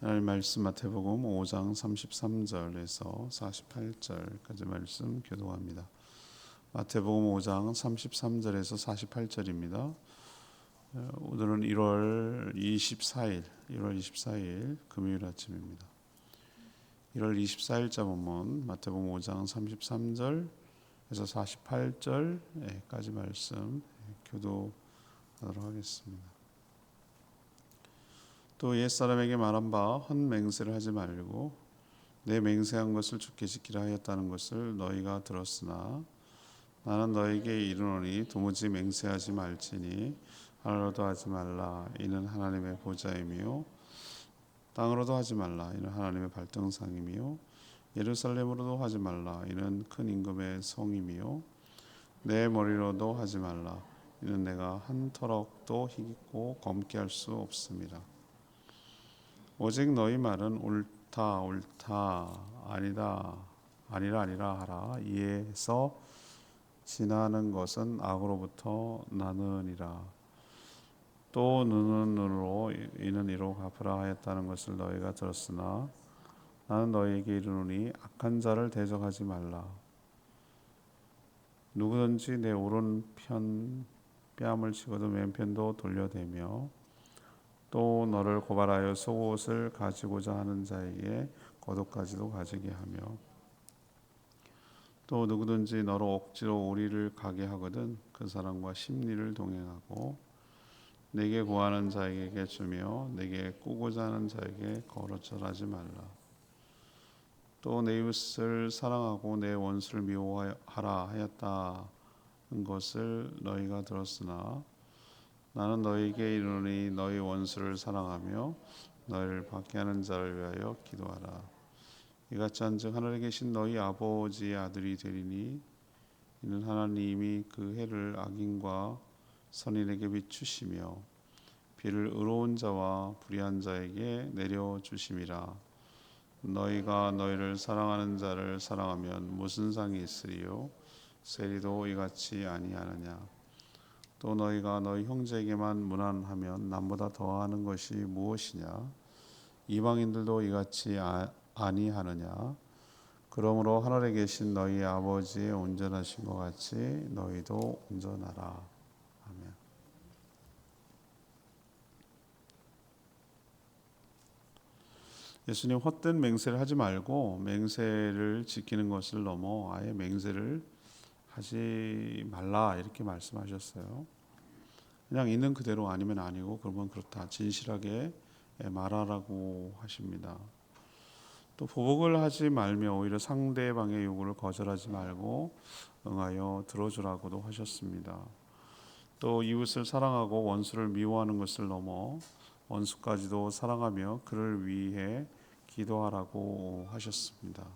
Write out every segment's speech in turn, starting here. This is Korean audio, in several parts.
하나님 말씀 마태복음 5장 33절에서 48절까지 말씀 교독합니다. 마태복음 5장 33절에서 48절입니다. 오늘은 1월 24일 금요일 아침입니다. 1월 24일자 본문 마태복음 5장 33절에서 48절까지 말씀 교독하도록 하겠습니다. 또 옛사람에게 말한 바 헛맹세를 하지 말고 내 맹세한 것을 주께 지키라 하였다는 것을 너희가 들었으나 나는 너희에게 이르노니 도무지 맹세하지 말지니 하늘로도 하지 말라 이는 하나님의 보좌이며 땅으로도 하지 말라 이는 하나님의 발등상이며 예루살렘으로도 하지 말라 이는 큰 임금의 성이며 내 머리로도 하지 말라 이는 내가 한 터럭도 희고 검게 할 수 없습니다. 오직 너희 말은 옳다 아니다 아니라 하라. 이에서 지나는 것은 악으로부터 나느니라. 또 눈은 눈으로 이는 이로 갚으라 하였다는 것을 너희가 들었으나 나는 너희에게 이르노니 악한 자를 대적하지 말라. 누구든지 내 오른편 뺨을 치고도 왼편도 돌려대며 또 너를 고발하여 속옷을 가지고자 하는 자에게 겉옷까지도 가지게 하며 또 누구든지 너로 억지로 오리를 가게 하거든 그 사람과 십리를 동행하고 내게 구하는 자에게 주며 내게 꾸고자 하는 자에게 거르절하지 말라. 또 내 이웃을 사랑하고 내 원수를 미워하라 하였다는 것을 너희가 들었으나 나는 너희에게 이르노니 너희 원수를 사랑하며 너희를 박해 하는 자를 위하여 기도하라. 이같이 한즉 하늘에 계신 너희 아버지의 아들이 되리니 이는 하나님이 그 해를 악인과 선인에게 비추시며 비를 의로운 자와 불의한 자에게 내려주심이라. 너희가 너희를 사랑하는 자를 사랑하면 무슨 상이 있으리요? 세리도 이같이 아니하느냐? 또 너희가 너희 형제에게만 무난하면 남보다 더하는 것이 무엇이냐? 이방인들도 이같이 아니하느냐? 그러므로 하늘에 계신 너희 아버지의 온전하신 것 같이 너희도 온전하라. 아멘. 예수님 헛된 맹세를 하지 말고 맹세를 지키는 것을 넘어 아예 맹세를 하지 말라 이렇게 말씀하셨어요. 그냥 있는 그대로 아니면 아니고 그러면 그렇다 진실하게 말하라고 하십니다. 또 보복을 하지 말며 오히려 상대방의 요구를 거절하지 말고 응하여 들어주라고도 하셨습니다. 또 이웃을 사랑하고 원수를 미워하는 것을 넘어 원수까지도 사랑하며 그를 위해 기도하라고 하셨습니다.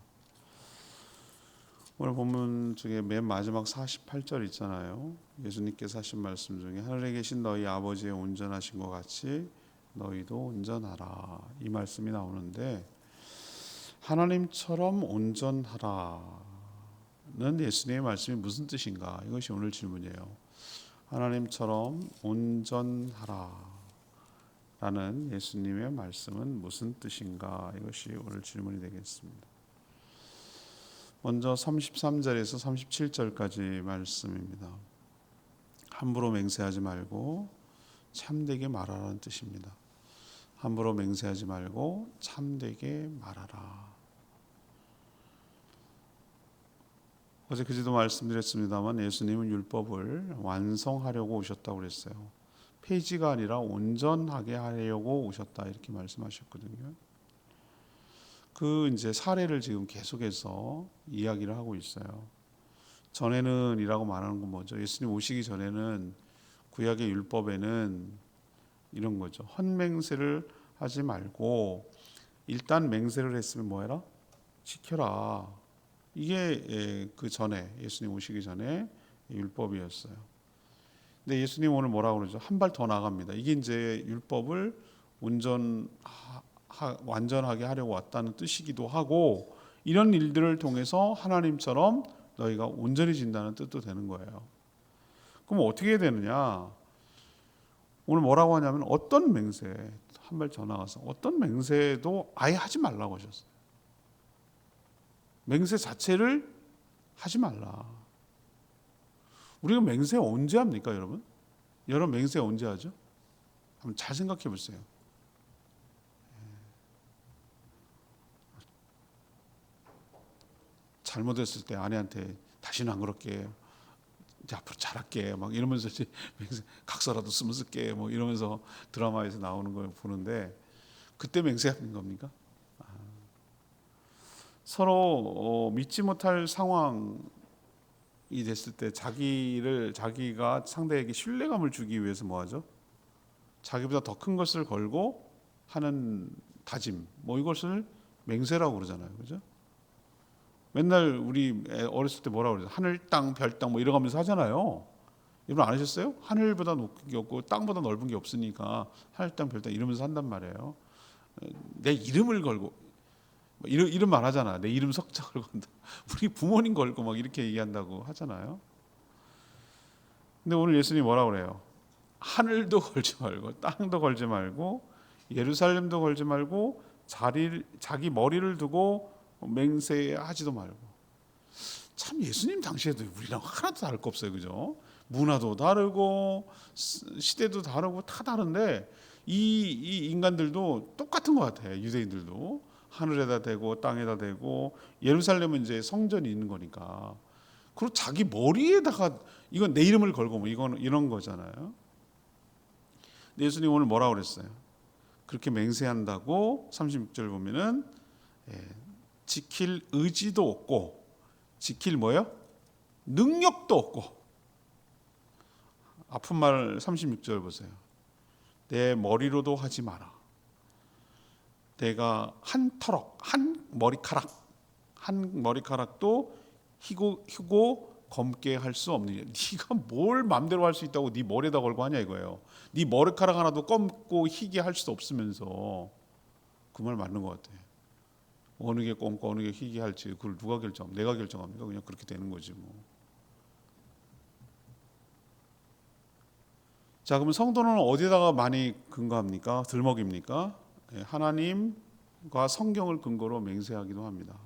오늘 본문 중에 맨 마지막 48절 있잖아요. 예수님께서 하신 말씀 중에 하늘에 계신 너희 아버지의 온전하신 것 같이 너희도 온전하라 이 말씀이 나오는데 하나님처럼 온전하라는 예수님의 말씀이 무슨 뜻인가? 이것이 오늘 질문이에요. 하나님처럼 온전하라라는 예수님의 말씀은 무슨 뜻인가? 이것이 오늘 질문이 되겠습니다. 먼저 33절에서 37절까지 말씀입니다. 함부로 맹세하지 말고 참되게 말하라는 뜻입니다. 함부로 맹세하지 말고 참되게 말하라. 어제 그제도 말씀드렸습니다만 예수님은 율법을 완성하려고 오셨다고 그랬어요. 폐지가 아니라 온전하게 하려고 오셨다 이렇게 말씀하셨거든요. 그 이제 사례를 지금 계속해서 이야기를 하고 있어요. 전에는 이라고 말하는 건 뭐죠? 예수님 오시기 전에는 구약의 율법에는 이런 거죠. 헛맹세를 하지 말고 일단 맹세를 했으면 뭐해라? 지켜라. 이게 그 전에 예수님 오시기 전에 율법이었어요. 근데 예수님 오늘 뭐라고 그러죠? 한 발 더 나갑니다. 이게 이제 율법을 완전하게 하려고 왔다는 뜻이기도 하고 이런 일들을 통해서 하나님처럼 너희가 온전해진다는 뜻도 되는 거예요. 그럼 어떻게 해야 되느냐? 오늘 뭐라고 하냐면 어떤 맹세, 한 발 더 나가서 어떤 맹세도 아예 하지 말라고 하셨어요. 맹세 자체를 하지 말라. 우리가 맹세 언제 합니까, 여러분? 여러분 맹세 언제 하죠? 한번 잘 생각해 보세요. 잘못했을 때 아내한테 다시는 안 그럴게, 이제 앞으로 잘할게, 막 이러면서 이제 맹세, 각서라도 쓰면 쓸게, 뭐 이러면서 드라마에서 나오는 걸 보는데 그때 맹세하는 겁니까? 서로 믿지 못할 상황이 됐을 때 자기가 상대에게 신뢰감을 주기 위해서 뭐 하죠? 자기보다 더 큰 것을 걸고 하는 다짐, 뭐 이것을 맹세라고 그러잖아요, 그죠? 맨날 우리 어렸을 때 뭐라고 그러죠? 하늘 땅 별 땅 뭐 이러가면서 하잖아요. 여러분 안 하셨어요? 하늘보다 높은 게 없고 땅보다 넓은 게 없으니까 하늘 땅 별 땅 이러면서 한단 말이에요. 내 이름을 걸고 뭐 이름 말하잖아. 내 이름 석자를 건다. 우리 부모님 걸고 막 이렇게 얘기한다고 하잖아요. 근데 오늘 예수님이 뭐라고 그래요? 하늘도 걸지 말고 땅도 걸지 말고 예루살렘도 걸지 말고 자기 머리를 두고 맹세하지도 말고. 참 예수님 당시에도 우리랑 하나도 다를 거 없어요, 그죠? 문화도 다르고 시대도 다르고 다 다른데 이 인간들도 똑같은 것 같아요. 유대인들도 하늘에다 대고 땅에다 대고 예루살렘은 이제 성전이 있는 거니까. 그리고 자기 머리에다가 이건 내 이름을 걸고 뭐 이건 이런 거잖아요. 예수님 오늘 뭐라고 그랬어요? 그렇게 맹세한다고 36절 보면은 지킬 의지도 없고 지킬 뭐요? 능력도 없고. 아픈 말 36절 보세요. 내 머리로도 하지 마라. 내가 한 머리카락도 희고 검게 할 수 없느냐. 네가 뭘 마음대로 할 수 있다고 네 머리에다 걸고 하냐 이거예요. 네 머리카락 하나도 검고 희게 할 수 없으면서. 그 말 맞는 것 같아. 어느 게 검고 어느 게 희게 할지 그걸 누가 결정합니까? 내가 결정합니까? 그냥 그렇게 되는 거지 뭐. 자, 그러면 성도는 어디다가 많이 근거합니까? 들먹입니까? 하나님과 성경을 근거로 맹세하기도 합니다.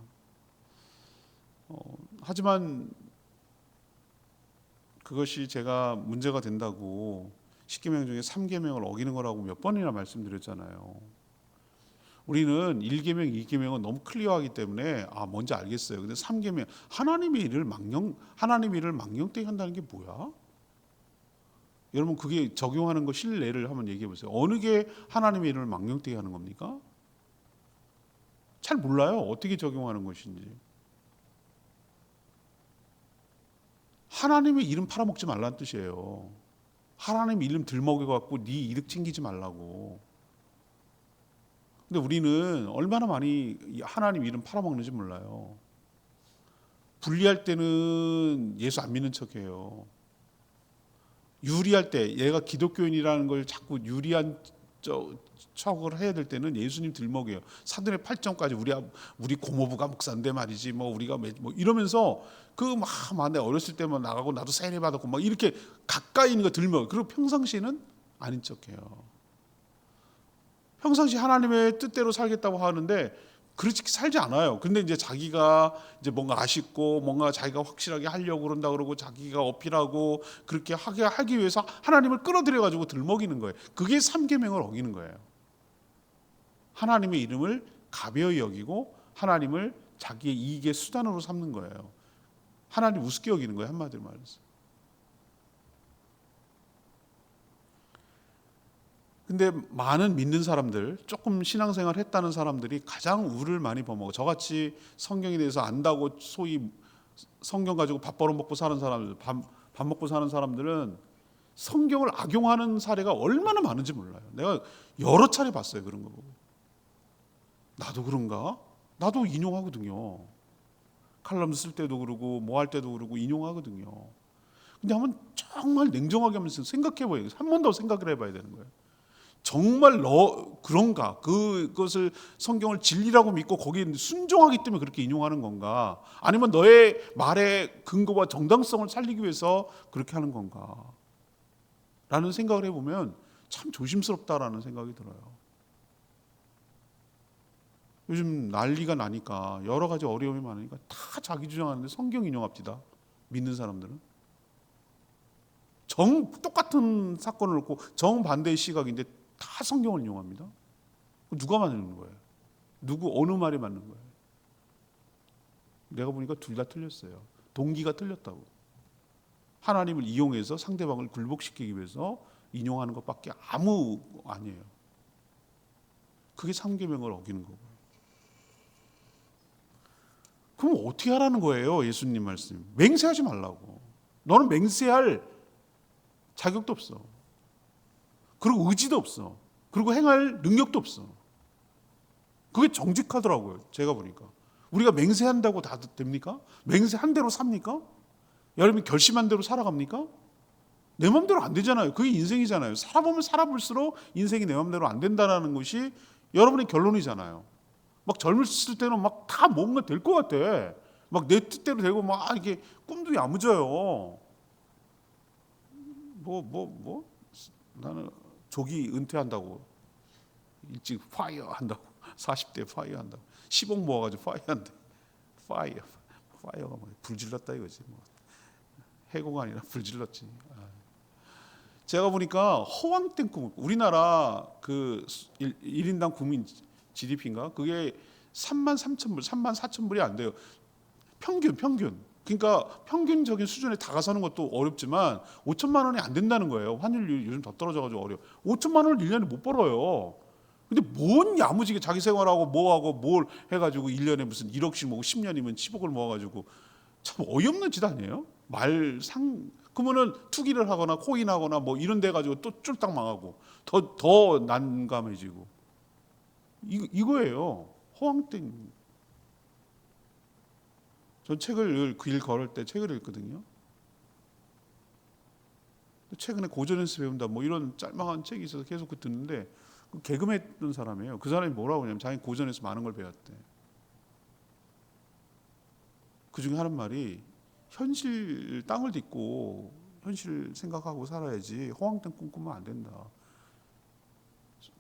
하지만 그것이 제가 문제가 된다고 10계명 중에 3계명을 어기는 거라고 몇 번이나 말씀드렸잖아요. 우리는 1계명, 2계명은 너무 클리어하기 때문에 뭔지 알겠어요. 근데 3계명 하나님의 일을 망령되게 한다는 게 뭐야? 여러분 그게 적용하는 거 실례를 한번 얘기해 보세요. 어느 게 하나님의 이름을 망령되게 하는 겁니까? 잘 몰라요. 어떻게 적용하는 것인지. 하나님의 이름 팔아먹지 말라는 뜻이에요. 하나님 이름 들먹여갖고 네 이득 챙기지 말라고. 근데 우리는 얼마나 많이 하나님 이름 팔아먹는지 몰라요. 분리할 때는 예수 안 믿는 척해요. 유리할 때 얘가 기독교인이라는 걸 자꾸 유리한 척을 해야 될 때는 예수님 들먹여요. 사도의 8점까지 우리 고모부가 목사인데 말이지 뭐 우리가 뭐 이러면서 막 내 어렸을 때만 나가고 나도 세례 받았고 막 이렇게 가까이 있는 거 들먹여. 그리고 평상시는 아닌 척해요. 평상시 하나님의 뜻대로 살겠다고 하는데 그렇게 살지 않아요. 근데 이제 자기가 이제 뭔가 아쉽고 뭔가 자기가 확실하게 하려고 그런다 그러고 자기가 어필하고 그렇게 하기 위해서 하나님을 끌어들여 가지고 들먹이는 거예요. 그게 3계명을 어기는 거예요. 하나님의 이름을 가벼이 여기고 하나님을 자기의 이익의 수단으로 삼는 거예요. 하나님 우습게 여기는 거예요. 한마디로 말해서. 근데 많은 믿는 사람들, 조금 신앙생활 했다는 사람들이 가장 우를 많이 범하고, 저같이 성경에 대해서 안다고 소위 성경 가지고 밥 벌어먹고 사는 사람들, 밥 먹고 사는 사람들은 성경을 악용하는 사례가 얼마나 많은지 몰라요. 내가 여러 차례 봤어요. 그런 거 보고. 나도 그런가? 나도 인용하거든요. 칼럼 쓸 때도 그러고 뭐 할 때도 그러고 인용하거든요. 근데 한번 정말 냉정하게 하면서 생각해봐요. 한 번 더 생각을 해봐야 되는 거예요. 정말 그런가? 그것을 성경을 진리라고 믿고 거기에 순종하기 때문에 그렇게 인용하는 건가? 아니면 너의 말의 근거와 정당성을 살리기 위해서 그렇게 하는 건가? 라는 생각을 해보면 참 조심스럽다라는 생각이 들어요. 요즘 난리가 나니까 여러 가지 어려움이 많으니까 다 자기 주장하는데 성경 인용합시다. 믿는 사람들은 똑같은 사건을 놓고 정반대의 시각인데 다 성경을 인용합니다. 누가 맞는 거예요? 어느 말이 맞는 거예요? 내가 보니까 둘 다 틀렸어요. 동기가 틀렸다고. 하나님을 이용해서 상대방을 굴복시키기 위해서 인용하는 것밖에 아니에요. 그게 삼계명을 어기는 거고요. 그럼 어떻게 하라는 거예요? 예수님 말씀. 맹세하지 말라고. 너는 맹세할 자격도 없어. 그리고 의지도 없어. 그리고 행할 능력도 없어. 그게 정직하더라고요. 제가 보니까. 우리가 맹세한다고 다 됩니까? 맹세한 대로 삽니까? 여러분이 결심한 대로 살아갑니까? 내 마음대로 안 되잖아요. 그게 인생이잖아요. 살아보면 살아볼수록 인생이 내 마음대로 안 된다는 것이 여러분의 결론이잖아요. 막 젊었을 때는 막 다 뭔가 될 것 같아. 막 내 뜻대로 되고 막 이게 꿈도 야무져요. 나는 조기 은퇴한다고 일찍 파이어 한다고 40대 파이어 한다고 10억 모아가지고 파이어 한다. 파이어가 뭐 불질렀다 이거지. 뭐. 해고가 아니라 불질렀지. 제가 보니까 허황된 꿈. 우리나라 그 1인당 국민 GDP인가? 그게 3만 3천 불, 3만 4천 불이 안 돼요. 평균. 그러니까 평균적인 수준에 다가서는 것도 어렵지만 5천만 원이 안 된다는 거예요. 환율이 요즘 더 떨어져가지고 어려워. 5천만 원을 1년에 못 벌어요. 근데 뭔 야무지게 자기 생활하고 뭐하고 뭘 해가지고 1년에 무슨 1억씩 모으고 10년이면 10억을 모아가지고 참 어이없는 짓 아니에요? 그러면은 투기를 하거나 코인하거나 뭐 이런 데 가지고 또 쫄딱 망하고 더 난감해지고 이거예요. 허황된. 전 책을 길 걸을 때 책을 읽거든요. 최근에 고전에서 배운다 뭐 이런 짤막한 책이 있어서 계속 듣는데 그 개그맨했던 사람이에요. 그 사람이 뭐라고 하냐면 자기 고전에서 많은 걸 배웠대. 그 중에 하는 말이 현실 땅을 딛고 현실 생각하고 살아야지 허황된 꿈 꾸면 안 된다.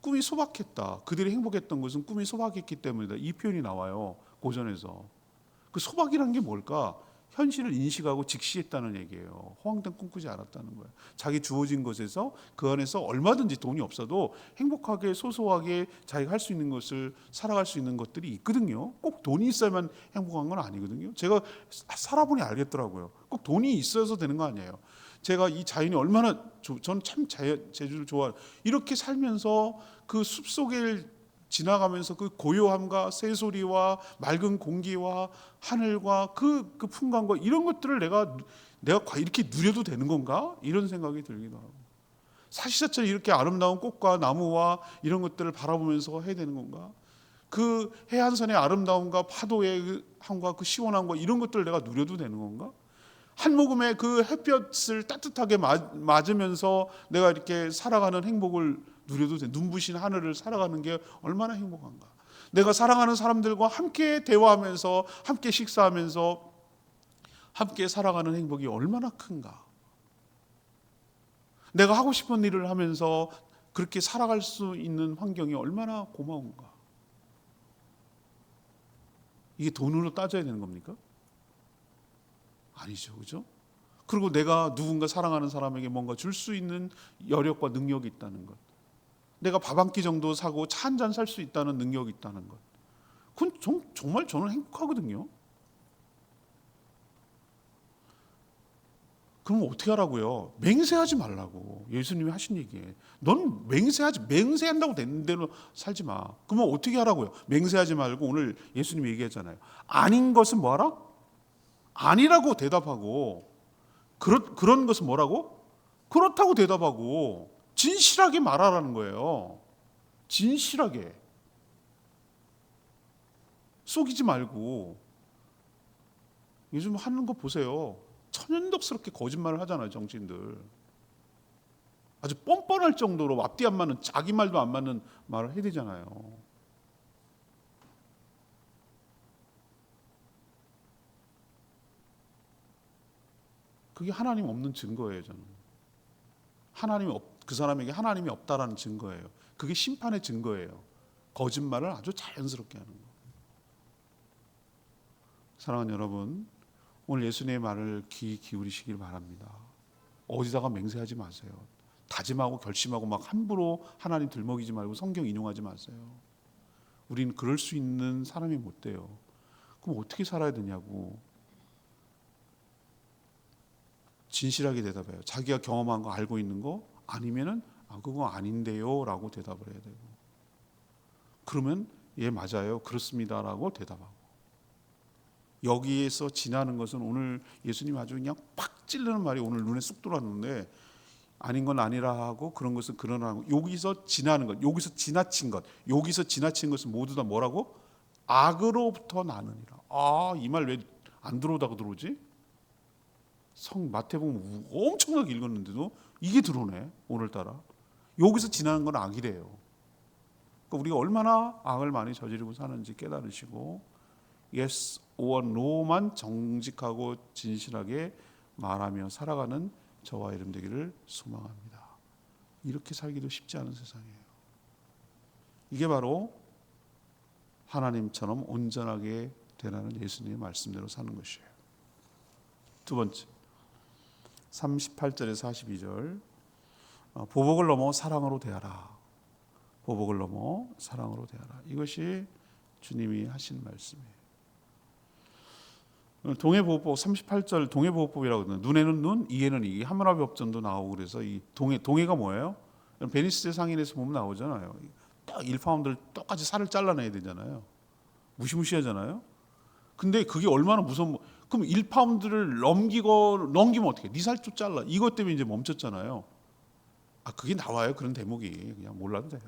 꿈이 소박했다. 그들이 행복했던 것은 꿈이 소박했기 때문이다. 이 표현이 나와요. 고전에서. 그 소박이라는 게 뭘까? 현실을 인식하고 직시했다는 얘기예요. 허황된 꿈 꾸지 않았다는 거예요. 자기 주어진 것에서 그 안에서 얼마든지 돈이 없어도 행복하게 소소하게 자기가 할 수 있는 것을 살아갈 수 있는 것들이 있거든요. 꼭 돈이 있어야만 행복한 건 아니거든요. 제가 살아보니 알겠더라고요. 꼭 돈이 있어서 되는 거 아니에요. 제가 이 자연이 얼마나 저는 참 제주를 좋아해요. 이렇게 살면서 그 숲속에 지나가면서 그 고요함과 새소리와 맑은 공기와 하늘과 그 풍광과 이런 것들을 내가 이렇게 누려도 되는 건가? 이런 생각이 들기도 하고 사시사철 이렇게 아름다운 꽃과 나무와 이런 것들을 바라보면서 해야 되는 건가? 그 해안선의 아름다움과 파도의 함과 그 시원함과 이런 것들을 내가 누려도 되는 건가? 한 모금의 그 햇볕을 따뜻하게 맞으면서 내가 이렇게 살아가는 행복을 누려도 돼. 눈부신 하늘을 살아가는 게 얼마나 행복한가. 내가 사랑하는 사람들과 함께 대화하면서 함께 식사하면서 함께 살아가는 행복이 얼마나 큰가. 내가 하고 싶은 일을 하면서 그렇게 살아갈 수 있는 환경이 얼마나 고마운가. 이게 돈으로 따져야 되는 겁니까? 아니죠. 그죠? 그리고 내가 누군가 사랑하는 사람에게 뭔가 줄 수 있는 여력과 능력이 있다는 것. 내가 밥 한 끼 정도 사고 차 한 잔 살 수 있다는 능력이 있다는 것. 그건 정말 저는 행복하거든요. 그럼 어떻게 하라고요? 맹세하지 말라고. 예수님이 하신 얘기에. 넌 맹세한다고 되는 대로 살지 마. 그러면 어떻게 하라고요? 맹세하지 말고 오늘 예수님이 얘기했잖아요. 아닌 것은 뭐하라? 아니라고 대답하고 그런 것은 뭐라고? 그렇다고 대답하고 진실하게 말하라는 거예요. 진실하게. 속이지 말고. 요즘 하는 거 보세요. 천연덕스럽게 거짓말을 하잖아요, 정치인들. 아주 뻔뻔할 정도로 앞뒤 안 맞는 자기 말도 안 맞는 말을 해야 되잖아요. 그게 하나님 없는 증거예요, 저는. 하나님이 그 사람에게 하나님이 없다라는 증거예요. 그게 심판의 증거예요. 거짓말을 아주 자연스럽게 하는 거. 사랑하는 여러분, 오늘 예수님의 말을 귀 기울이시길 바랍니다. 어디다가 맹세하지 마세요. 다짐하고 결심하고 막 함부로 하나님 들먹이지 말고 성경 인용하지 마세요. 우리는 그럴 수 있는 사람이 못 돼요. 그럼 어떻게 살아야 되냐고. 진실하게 대답해요. 자기가 경험한 거 알고 있는 거 아니면은 그거 아닌데요 라고 대답을 해야 되고, 그러면 예 맞아요 그렇습니다라고 대답하고. 여기에서 지나는 것은 오늘 예수님 아주 그냥 팍 찌르는 말이 오늘 눈에 쑥 들어왔는데, 아닌 건 아니라 하고 그런 것은 그러나, 여기서 지나는 것, 여기서 지나친 것, 여기서 지나친 것은 모두 다 뭐라고? 악으로부터 나느니라. 이 말 왜 안 들어오다가 들어오지? 마태복음 엄청나게 읽었는데도 이게 들어오네 오늘따라. 여기서 지나는 건 악이래요. 그러니까 우리가 얼마나 악을 많이 저지르고 사는지 깨달으시고 yes or no만 정직하고 진실하게 말하며 살아가는 저와 여러분 되기를 소망합니다. 이렇게 살기도 쉽지 않은 세상이에요. 이게 바로 하나님처럼 온전하게 되라는 예수님의 말씀대로 사는 것이에요. 두 번째, 38절에서 42절, 보복을 넘어 사랑으로 대하라. 보복을 넘어 사랑으로 대하라. 이것이 주님이 하신 말씀이에요. 동해보호법 38절 동해보호법이라고 하거든요. 눈에는 눈, 이에는 이. 하므라비 법전도 나오고. 그래서 이 동해가 뭐예요? 베니스 상인에서 보면 나오잖아요. 딱 1파운드를 똑같이 살을 잘라내야 되잖아요. 무시무시하잖아요. 근데 그게 얼마나 무서운, 그럼 1파운드를 넘기면 어떻게? 네 살 좀 잘라. 이것 때문에 이제 멈췄잖아요. 그게 나와요. 그런 대목이. 그냥 몰라도 돼요.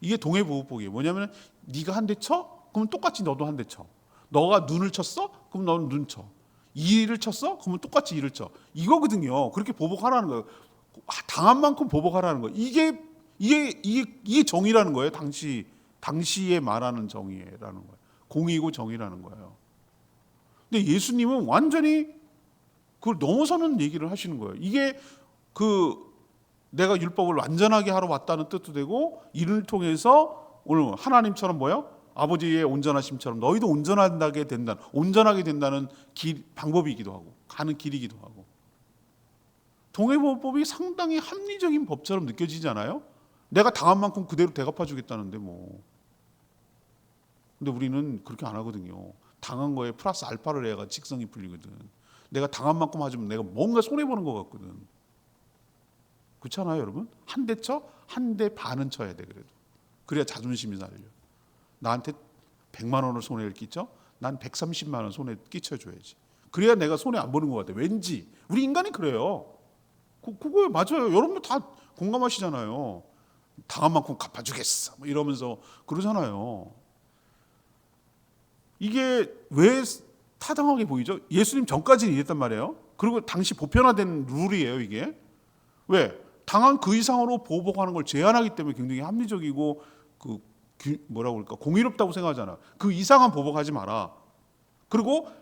이게 동해보호법이에요. 뭐냐면 네가 한 대 쳐? 그러면 똑같이 너도 한 대 쳐. 너가 눈을 쳤어? 그럼 너는 눈 쳐. 이를 쳤어? 그러면 똑같이 이를 쳐. 이거거든요. 그렇게 보복하라는 거예요. 당한 만큼 보복하라는 거예요. 이게 정의라는 거예요. 당시에 말하는 정의라는 거예요. 공의고 정의라는 거예요. 근데 예수님은 완전히 그걸 넘어서는 얘기를 하시는 거예요. 이게 내가 율법을 완전하게 하러 왔다는 뜻도 되고, 이를 통해서 오늘 하나님처럼 뭐요? 아버지의 온전하심처럼 너희도 온전하게 된다는 방법이기도 하고 가는 길이기도 하고. 동해보호법이 상당히 합리적인 법처럼 느껴지잖아요. 내가 당한 만큼 그대로 대갚아 주겠다는데 뭐. 근데 우리는 그렇게 안 하거든요. 당한 거에 플러스 알파를 해야 직성이 풀리거든. 내가 당한 만큼 하지만 내가 뭔가 손해보는 것 같거든. 그렇잖아요 여러분? 한 대 쳐? 한 대 반은 쳐야 돼. 그래야 자존심이 살려. 나한테 100만 원을 손해를 끼쳐? 난 130만 원 손해 끼쳐줘야지. 그래야 내가 손해 안 보는 것 같아. 왠지. 우리 인간이 그래요. 그거에 맞아요. 여러분도 다 공감하시잖아요. 당한 만큼 갚아주겠어 뭐 이러면서 그러잖아요. 이게 왜 타당하게 보이죠? 예수님 전까지는 이랬단 말이에요. 그리고 당시 보편화된 룰이에요 이게. 왜? 당한 그 이상으로 보복하는 걸 제한하기 때문에 굉장히 합리적이고 뭐라고 그럴까, 공의롭다고 생각하잖아. 그 이상한 보복하지 마라. 그리고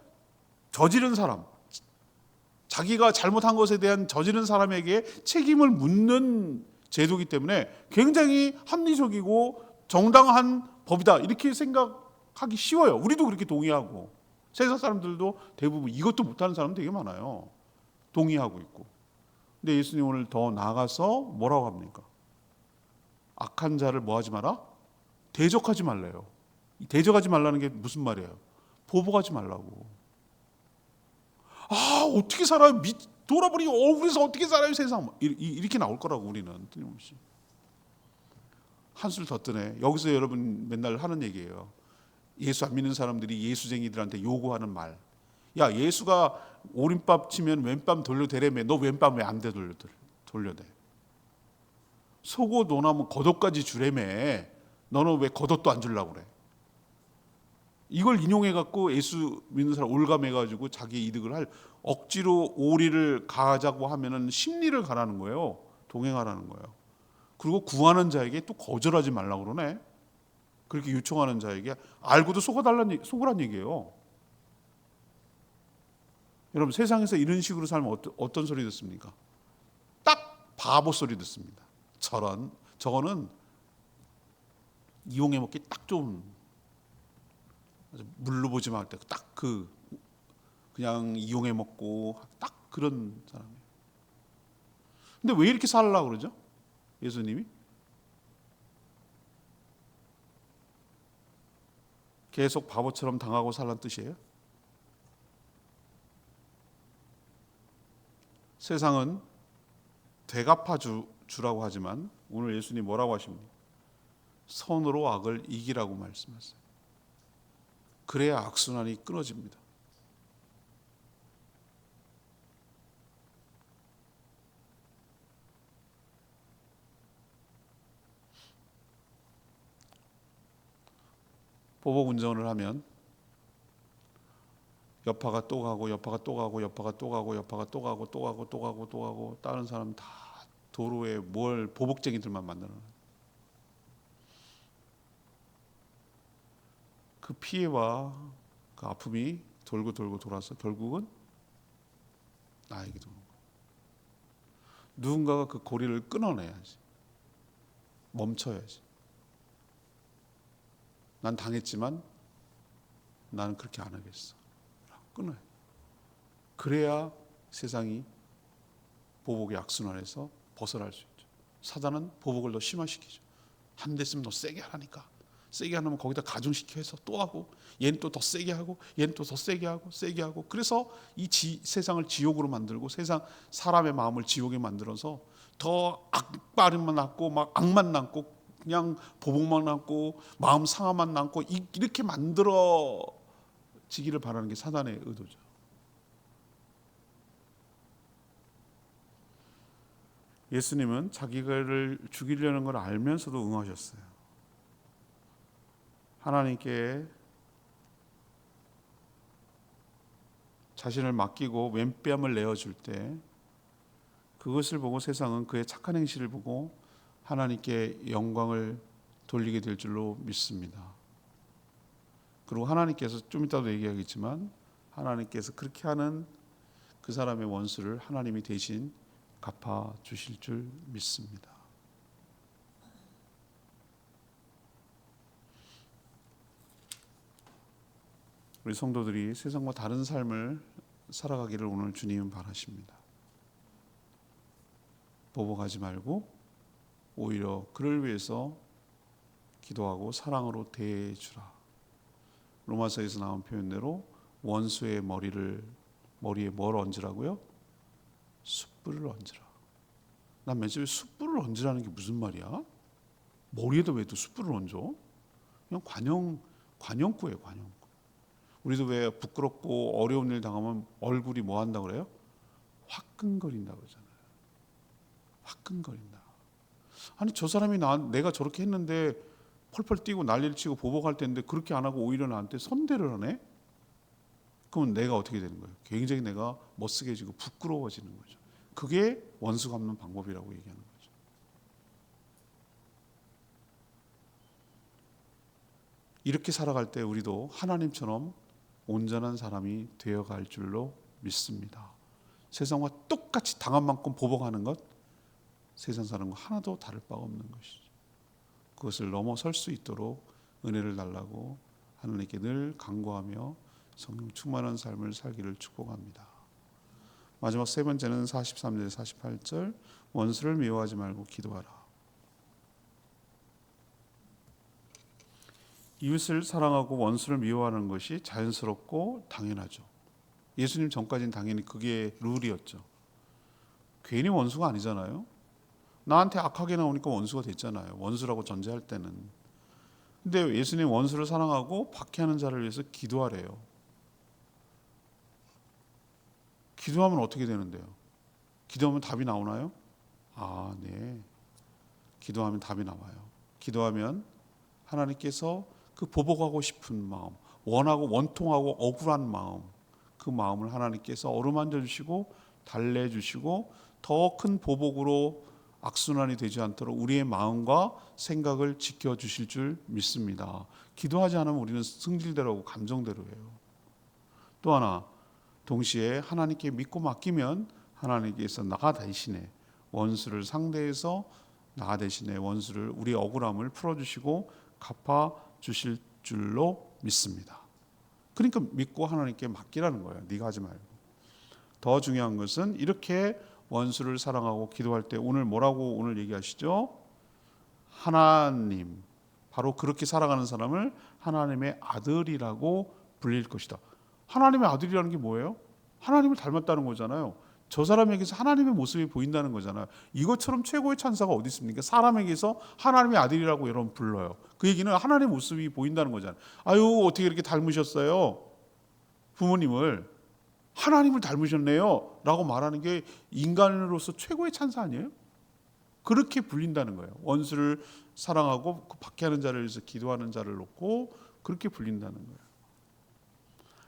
저지른 사람, 자기가 잘못한 것에 대한 저지른 사람에게 책임을 묻는 제도이기 때문에 굉장히 합리적이고 정당한 법이다 이렇게 생각하기 쉬워요. 우리도 그렇게 동의하고, 세상 사람들도 대부분 이것도 못하는 사람 되게 많아요. 동의하고 있고. 근데 예수님 오늘 더 나아가서 뭐라고 합니까? 악한 자를 뭐 하지 마라? 대적하지 말래요. 대적하지 말라는 게 무슨 말이에요? 보복하지 말라고. 어떻게 살아요? 돌아보니 억울해서 어떻게 살아요 세상. 이렇게 나올 거라고. 우리는 틀림없이. 한술 더 뜨네. 여기서 여러분 맨날 하는 얘기예요. 예수 안 믿는 사람들이 예수쟁이들한테 요구하는 말. 야, 예수가 오른밤 치면 왼밤 돌려대래매. 너 왼밤 왜 안 돼 돌려대? 속옷 논하면 겉옷까지 주래매. 너는 왜 겉옷도 안 주려고 그래? 이걸 인용해갖고 예수 믿는 사람 올감해가지고 자기 이득을 억지로 오리를 가자고 하면은 심리를 가라는 거예요. 동행하라는 거예요. 그리고 구하는 자에게 또 거절하지 말라고 그러네. 그렇게 요청하는 자에게 알고도 속으란 얘기예요. 여러분 세상에서 이런 식으로 살면 어떤 소리 듣습니까? 딱 바보 소리 듣습니다. 저거는 이용해 먹기 딱 좋은, 물로 보지 말때 딱 그냥 이용해 먹고 딱 그런 사람이에요. 근데 왜 이렇게 살라고 그러죠? 예수님이 계속 바보처럼 당하고 살란 뜻이에요? 세상은 되갚아 주라고 하지만 오늘 예수님 뭐라고 하십니까? 선으로 악을 이기라고 말씀하세요. 그래야 악순환이 끊어집니다. 보복 운전을 하면 여파가 또 가고 여파가 또 가고 여파가 또 가고 여파가 또 가고 또 가고 또 가고 또 가고 다른 사람 다 도로에 뭘 보복쟁이들만 만들어놔요. 그 피해와 그 아픔이 돌고 돌고 돌아서 결국은 나에게 도는 거예요. 누군가가 그 고리를 끊어내야지. 멈춰야지. 난 당했지만 나는 그렇게 안 하겠어. 끊어요. 그래야 세상이 보복의 악순환에서 벗어날 수 있죠. 사단은 보복을 더 심화시키죠. 한 대 쓰면 더 세게 하라니까. 세게 하면 거기다 가중시켜서 또 하고, 얘는 또 더 세게 하고, 얘는 또 더 세게 하고, 세게 하고. 그래서 이 세상을 지옥으로 만들고, 사람의 마음을 지옥에 만들어서 더 악바람만 남고, 막 악만 남고, 그냥 보복만 남고, 마음 상함만 남고, 이렇게 만들어지기를 바라는 게 사단의 의도죠. 예수님은 자기를 죽이려는 걸 알면서도 응하셨어요. 하나님께 자신을 맡기고 왼뺨을 내어줄 때 그것을 보고 세상은 그의 착한 행실을 보고 하나님께 영광을 돌리게 될 줄로 믿습니다. 그리고 하나님께서 좀 이따도 얘기하겠지만 하나님께서 그렇게 하는 그 사람의 원수를 하나님이 대신 갚아 주실 줄 믿습니다. 우리 성도들이 세상과 다른 삶을 살아가기를 오늘 주님은 바라십니다. 보복하지 말고 오히려 그를 위해서 기도하고 사랑으로 대해주라. 로마서에서 나온 표현대로 원수의 머리에 뭘 얹으라고요? 숯불을 얹으라. 난 맨 처음에 숯불을 얹으라는 게 무슨 말이야? 머리에도 왜 또 숯불을 얹어? 그냥 관용구예요, 관용구. 우리도 왜 부끄럽고 어려운 일 당하면 얼굴이 뭐 한다 그래요? 화끈거린다 그러잖아요. 화끈거린다. 아니 저 사람이 내가 저렇게 했는데 펄펄 뛰고 난리를 치고 보복할 텐데 그렇게 안 하고 오히려 나한테 선대를 하네? 그러면 내가 어떻게 되는 거예요? 굉장히 내가 멋쓰게지고 부끄러워지는 거죠. 그게 원수 갚는 방법이라고 얘기하는 거죠. 이렇게 살아갈 때 우리도 하나님처럼 온전한 사람이 되어갈 줄로 믿습니다. 세상과 똑같이 당한 만큼 보복하는 것 세상 사람과 하나도 다를 바가 없는 것이죠. 그것을 넘어설 수 있도록 은혜를 달라고 하나님께 늘 간구하며 성령 충만한 삶을 살기를 축복합니다. 마지막 세 번째는 43절 48절 원수를 미워하지 말고 기도하라. 이웃을 사랑하고 원수를 미워하는 것이 자연스럽고 당연하죠. 예수님 전까지는 당연히 그게 룰이었죠. 괜히 원수가 아니잖아요. 나한테 악하게 나오니까 원수가 됐잖아요. 원수라고 전제할 때는. 근데 예수님 원수를 사랑하고 박해하는 자를 위해서 기도하래요. 기도하면 어떻게 되는데요? 기도하면 답이 나오나요? 아, 네. 기도하면 답이 나와요. 기도하면 하나님께서 그 보복하고 싶은 마음, 원통하고 억울한 마음, 그 마음을 하나님께서 어루만져 주시고 달래 주시고 더 큰 보복으로 악순환이 되지 않도록 우리의 마음과 생각을 지켜 주실 줄 믿습니다. 기도하지 않으면 우리는 승질대로하고 감정대로 해요. 또 하나, 동시에 하나님께 믿고 맡기면 하나님께서 나 대신에 원수를 상대해서 나 대신에 원수를 우리의 억울함을 풀어주시고 갚아주실 줄로 믿습니다. 그러니까 믿고 하나님께 맡기라는 거예요. 네가 하지 말고. 더 중요한 것은 이렇게 원수를 사랑하고 기도할 때 오늘 뭐라고 오늘 얘기하시죠? 하나님, 바로 그렇게 살아가는 사람을 하나님의 아들이라고 불릴 것이다. 하나님의 아들이라는 게 뭐예요? 하나님을 닮았다는 거잖아요. 저 사람에게서 하나님의 모습이 보인다는 거잖아요. 이것처럼 최고의 찬사가 어디 있습니까? 사람에게서 하나님의 아들이라고 여러분 불러요. 그 얘기는 하나님의 모습이 보인다는 거잖아요. 아유, 어떻게 이렇게 닮으셨어요? 부모님을. 하나님을 닮으셨네요 라고 말하는 게 인간으로서 최고의 찬사 아니에요? 그렇게 불린다는 거예요. 원수를 사랑하고 그 박해하는 자를 위해서 기도하는 자를 놓고 그렇게 불린다는 거예요.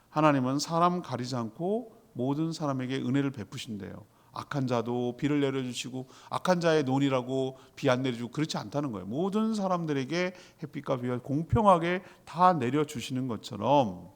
하나님은 사람 가리지 않고 모든 사람에게 은혜를 베푸신대요. 악한 자도 비를 내려주시고 악한 자의 논이라고 비 안 내려주고 그렇지 않다는 거예요. 모든 사람들에게 햇빛과 비가 공평하게 다 내려주시는 것처럼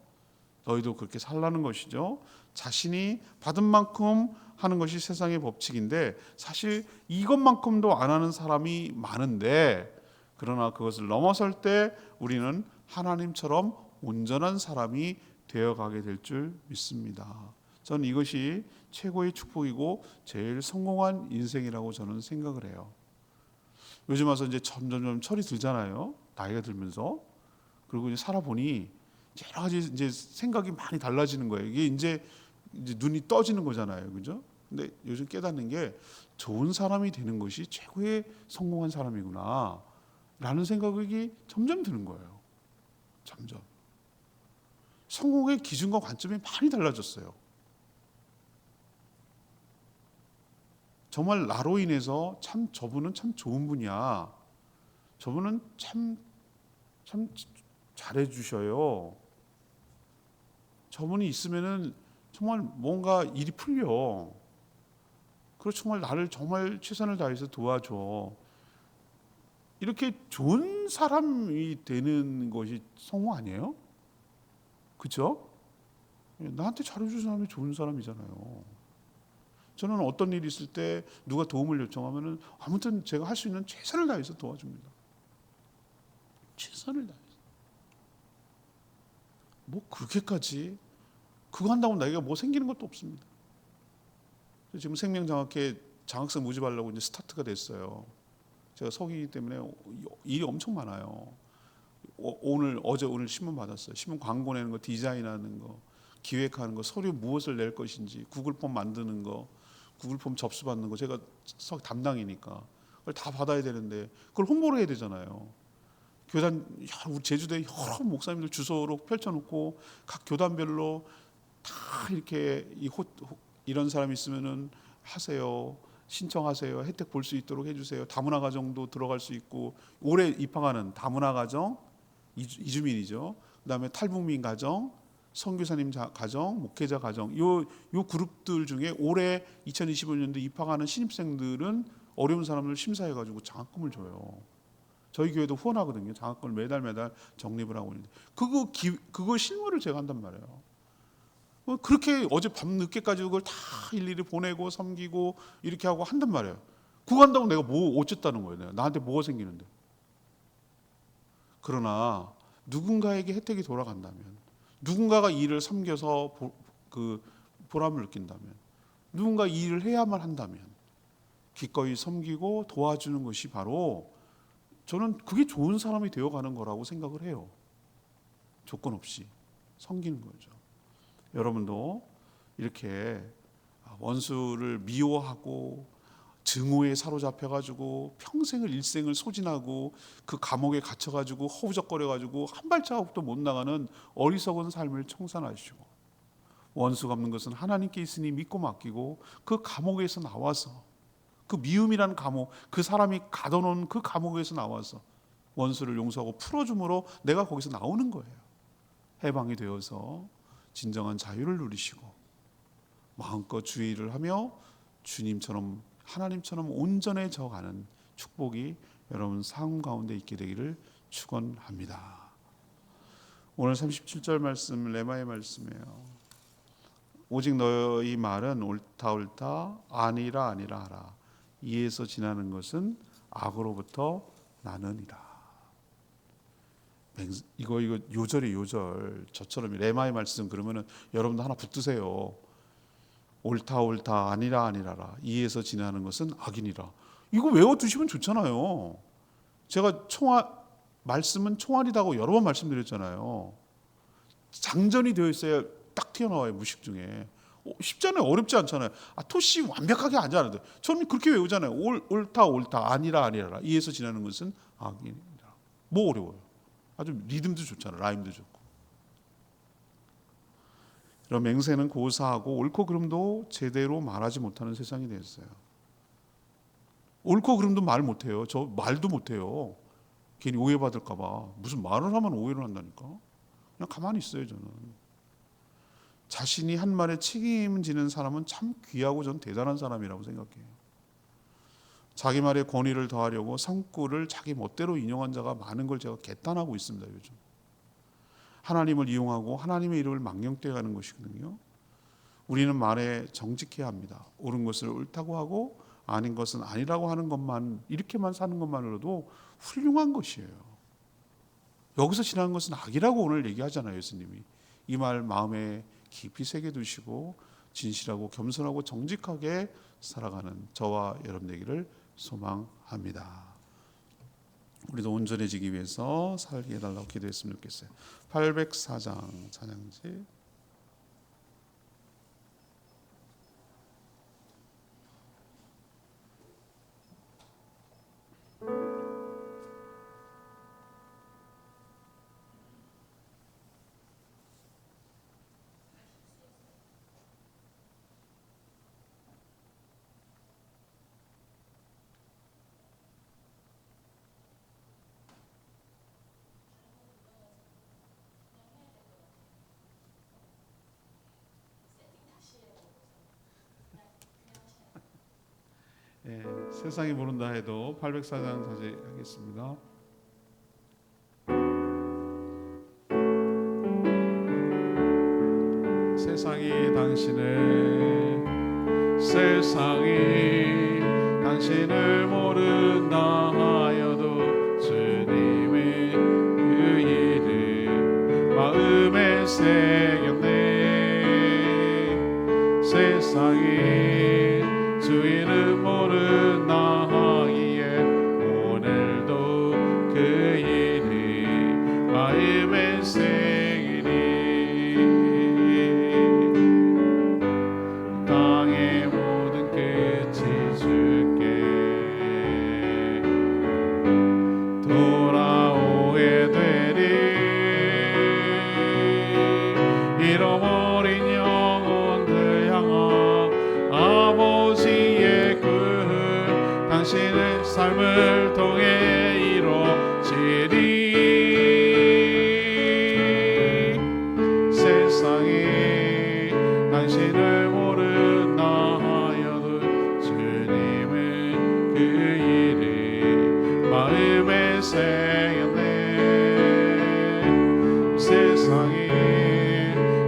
너희도 그렇게 살라는 것이죠. 자신이 받은 만큼 하는 것이 세상의 법칙인데 사실 이것만큼도 안 하는 사람이 많은데 그러나 그것을 넘어설 때 우리는 하나님처럼 온전한 사람이 되어가게 될 줄 믿습니다. 저는 이것이 최고의 축복이고 제일 성공한 인생이라고 저는 생각을 해요. 요즘 와서 이제 점점 철이 들잖아요. 나이가 들면서. 그리고 이제 살아보니 여러 가지 이제 생각이 많이 달라지는 거예요. 이게 이제 눈이 떠지는 거잖아요. 그죠? 근데 요즘 깨닫는 게 좋은 사람이 되는 것이 최고의 성공한 사람이구나 라는 생각이 점점 드는 거예요. 점점. 성공의 기준과 관점이 많이 달라졌어요. 정말 나로 인해서 참 저분은 참 좋은 분이야. 저분은 참 잘해주셔요. 저분이 있으면은 정말 뭔가 일이 풀려. 그리고 정말 나를 정말 최선을 다해서 도와줘. 이렇게 좋은 사람이 되는 것이 성공 아니에요? 그렇죠? 나한테 잘해주는 사람이 좋은 사람이잖아요. 저는 어떤 일이 있을 때 누가 도움을 요청하면은 아무튼 제가 할 수 있는 최선을 다해서 도와줍니다. 최선을 다해서. 뭐 그렇게까지 그거 한다고 나이가 뭐 생기는 것도 없습니다. 지금 생명장학회 장학생 모집하려고 이제 스타트가 됐어요. 제가 서기이기 때문에 일이 엄청 많아요. 오늘 신문 받았어요. 신문 광고 내는 거, 디자인하는 거, 기획하는 거, 서류 무엇을 낼 것인지, 구글 폼 만드는 거, 구글 폼 접수받는 거 제가 담당이니까 그걸 다 받아야 되는데 그걸 홍보를 해야 되잖아요. 교단 우리 제주도에 여러 목사님들 주소로 펼쳐놓고 각 교단별로 다 이렇게 이런 사람 있으면은 하세요. 신청하세요. 혜택 볼 수 있도록 해주세요. 다문화 가정도 들어갈 수 있고 올해 입학하는 다문화 가정 이주민이죠. 그다음에 탈북민 가정, 선교사님 가정, 목회자 가정 요 그룹들 중에 올해 2025년도 입학하는 신입생들은 어려운 사람들 심사해가지고 장학금을 줘요. 저희 교회도 후원하거든요. 장학금을 매달 적립을 하고 있는데 그거 실무를 제가 한단 말이에요. 그렇게 어제 밤 늦게까지 그걸 다 일일이 보내고 섬기고 이렇게 하고 한단 말이에요. 그거 한다고 내가 뭐 어쨌다는 거예요. 나한테 뭐가 생기는데. 그러나 누군가에게 혜택이 돌아간다면, 누군가가 이 일을 섬겨서 보람을 느낀다면, 누군가 이 일을 해야만 한다면 기꺼이 섬기고 도와주는 것이 바로 저는 그게 좋은 사람이 되어가는 거라고 생각을 해요. 조건 없이 섬기는 거죠. 여러분도 이렇게 원수를 미워하고 증오에 사로잡혀가지고 평생을 일생을 소진하고 그 감옥에 갇혀가지고 허우적거려가지고 한 발자국도 못 나가는 어리석은 삶을 청산하시고 원수 갚는 것은 하나님께 있으니 믿고 맡기고 그 감옥에서 나와서 그 미움이라는 감옥, 그 사람이 가둬놓은 그 감옥에서 나와서 원수를 용서하고 풀어줌으로 내가 거기서 나오는 거예요. 해방이 되어서 진정한 자유를 누리시고 마음껏 주의 일을 하며 주님처럼 하나님처럼 온전해져가는 축복이 여러분 삶 가운데 있게 되기를 축원합니다. 오늘 37절 말씀 레마의 말씀이에요. 오직 너희 말은 옳다 아니라 하라. 이에서 지나는 것은 악으로부터 나느니라. 이거 요절이 요절. 저처럼 레마의 말씀 그러면은 여러분도 하나 붙드세요. 옳다 옳다 아니라 아니라라 이에서 지나는 것은 악이니라. 이거 외워두시면 좋잖아요. 제가 말씀은 총알이라고 여러 번 말씀드렸잖아요. 장전이 되어 있어야 딱 튀어나와요. 무식 중에. 쉽잖아요. 어렵지 않잖아요. 토시 완벽하게 안 자는데 저는 그렇게 외우잖아요. 옳다 옳다 아니라 아니라라 이에서 지나는 것은 악이니라. 뭐 어려워요. 아주 리듬도 좋잖아요. 라임도 좋고. 그럼 맹세는 고사하고 옳고 그름도 제대로 말하지 못하는 세상이 되었어요. 옳고 그름도 말 못해요. 저 말도 못해요. 괜히 오해받을까 봐. 무슨 말을 하면 오해를 한다니까. 그냥 가만히 있어요. 저는. 자신이 한 말에 책임지는 사람은 참 귀하고 전 대단한 사람이라고 생각해요. 자기 말에 권위를 더하려고 성구를 자기 멋대로 인용한 자가 많은 걸 제가 개탄하고 있습니다. 요즘. 하나님을 이용하고 하나님의 이름을 망령되어가는 것이거든요. 우리는 말에 정직해야 합니다. 옳은 것을 옳다고 하고 아닌 것은 아니라고 하는 것만, 이렇게만 사는 것만으로도 훌륭한 것이에요. 여기서 지나는 것은 악이라고 오늘 얘기하잖아요. 예수님이. 이 말 마음에 깊이 새겨두시고 진실하고 겸손하고 정직하게 살아가는 저와 여러분 되기를 소망합니다. 우리도 온전해지기 위해서 살게 해달라고 기도했으면 좋겠어요. 804장 찬양지. 예, 세상이 모른다 해도 804장 다시 하겠습니다. 세상이 당신을 모른다 하여도 주님의 그 일을 마음에 새겼네. 세상이 주 이름 모른다 하기에 오늘도 그 일을 마음에 새기니 땅의 모든 끝이 주께 돌아오게 되리. 잃어버린 영혼들 향한 아버지의 꿈 당신의 삶을 통해 이루어지리. 세상이 당신을 모른다 하여도 주님은 그 일을 마음에 새겼네. 세상이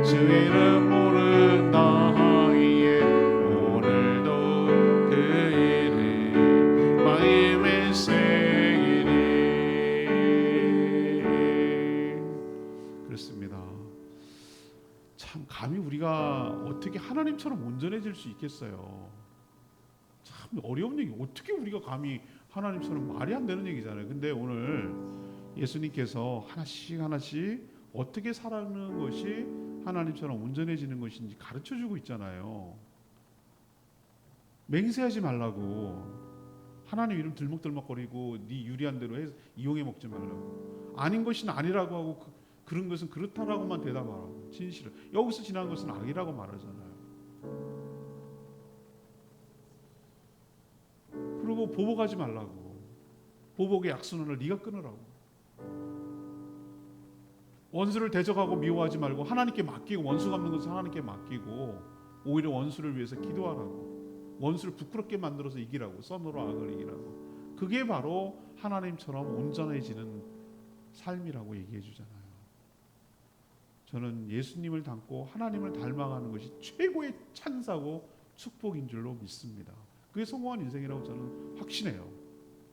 주 이름 모른다 하기에 오늘도 그 일을 마음에 새기니. 그렇습니다. 참 감히 우리가 어떻게 하나님처럼 온전해질 수 있겠어요. 참 어려운 얘기. 어떻게 우리가 감히 하나님처럼 말이 안 되는 얘기잖아요. 근데 오늘 예수님께서 하나씩 어떻게 살아가는 것이 하나님처럼 온전해지는 것인지 가르쳐주고 있잖아요. 맹세하지 말라고. 하나님 이름 들먹들먹거리고 네 유리한 대로 이용해 먹지 말라고. 아닌 것은 아니라고 하고 그런 것은 그렇다라고만 대답하라고. 진실을. 여기서 지난 것은 악이라고 말하잖아요. 그리고 보복하지 말라고. 보복의 약순환을 네가 끊으라고. 원수를 대적하고 미워하지 말고 하나님께 맡기고, 원수 갚는 것은 하나님께 맡기고 오히려 원수를 위해서 기도하라고. 원수를 부끄럽게 만들어서 이기라고. 선으로 악을 이기라고. 그게 바로 하나님처럼 온전해지는 삶이라고 얘기해 주잖아요. 저는 예수님을 닮고 하나님을 닮아가는 것이 최고의 찬사고 축복인 줄로 믿습니다. 그게 성공한 인생이라고 저는 확신해요.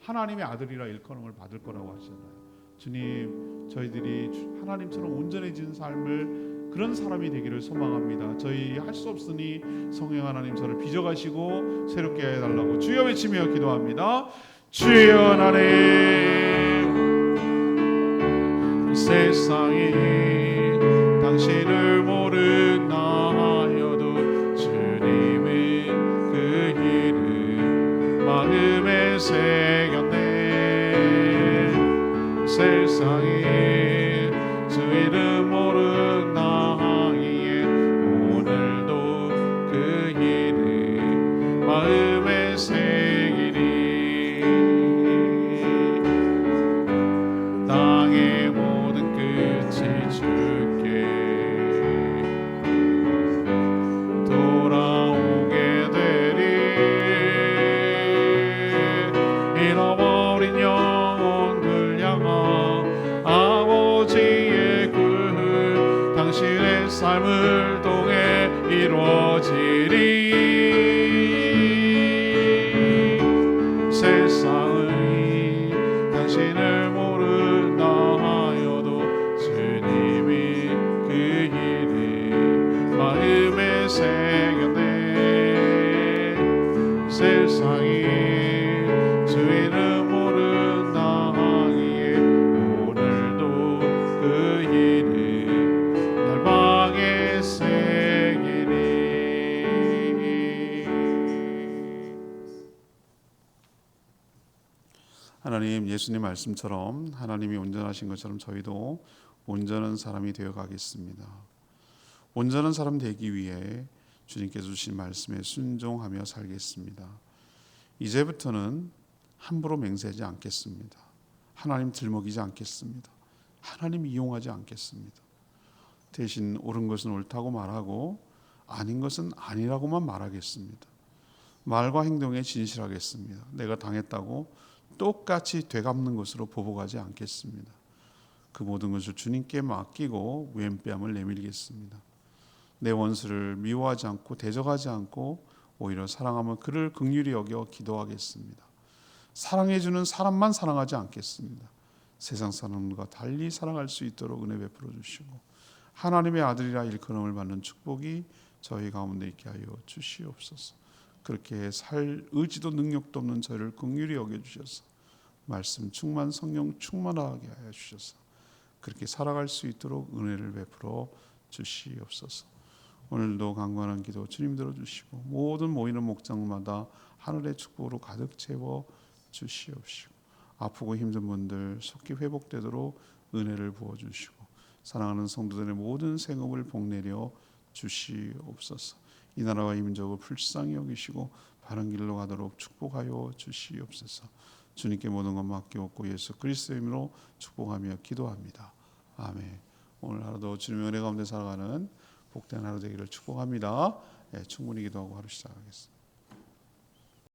하나님의 아들이라 일컬음을 받을 거라고 하셨잖아요. 주님, 저희들이 하나님처럼 온전해진 삶을 그런 사람이 되기를 소망합니다. 저희 할 수 없으니 성령 하나님 저를 빚어가시고 새롭게 해달라고 주여 외치며 기도합니다. 주여 하나님, 세상이 당신을 모르나 하여도 주님의 그 이름 마음에 새겼네. 세상이 주 이름 모르나 하기에 오늘도 그 이름 마음에 새기리. 땅의 모든 끝이 주께 돌아오게 되리. 잃어버린 영혼들 향한 아버지의 꿈 당신의 삶을 통해 이루어지리. 세상이 당신을 모른다 하여도 주님이 그 이름 마음에 새겼네. 세상이 주 이름 모른다 하기에 오늘도 그 이름 날 방에 새기리. 하나님, 예수님 말씀처럼 하나님이 온전하신 것처럼 저희도 온전한 사람이 되어 가겠습니다. 온전한 사람 되기 위해 주님께서 주신 말씀에 순종하며 살겠습니다. 이제부터는 함부로 맹세하지 않겠습니다. 하나님 들먹이지 않겠습니다. 하나님 이용하지 않겠습니다. 대신 옳은 것은 옳다고 말하고 아닌 것은 아니라고만 말하겠습니다. 말과 행동에 진실하겠습니다. 내가 당했다고 똑같이 되갚는 것으로 보복하지 않겠습니다. 그 모든 것을 주님께 맡기고 왼뺨을 내밀겠습니다. 내 원수를 미워하지 않고 대적하지 않고 오히려 사랑하며 그를 긍휼히 여겨 기도하겠습니다. 사랑해주는 사람만 사랑하지 않겠습니다. 세상 사람과 달리 사랑할 수 있도록 은혜 베풀어 주시고 하나님의 아들이라 일컬음을 받는 축복이 저희 가운데 있게 하여 주시옵소서. 그렇게 살 의지도 능력도 없는 저를 긍휼히 여겨주셔서 말씀 충만 성령 충만하게 하여 주셔서 그렇게 살아갈 수 있도록 은혜를 베풀어 주시옵소서. 오늘도 간구하는 기도 주님 들어주시고 모든 모이는 목장마다 하늘의 축복으로 가득 채워 주시옵시고 아프고 힘든 분들 속히 회복되도록 은혜를 부어주시고 사랑하는 성도들의 모든 생업을 복내려 주시옵소서. 이 나라와 이 민족을 불쌍히 여기시고 바른 길로 가도록 축복하여 주시옵소서. 주님께 모든 것 맡기옵고 예수 그리스도의 이름으로 축복하며 기도합니다. 아멘. 오늘 하루도 주님의 은혜 가운데 살아가는 복된 하루 되기를 축복합니다. 충분히 기도하고 하루 시작하겠습니다.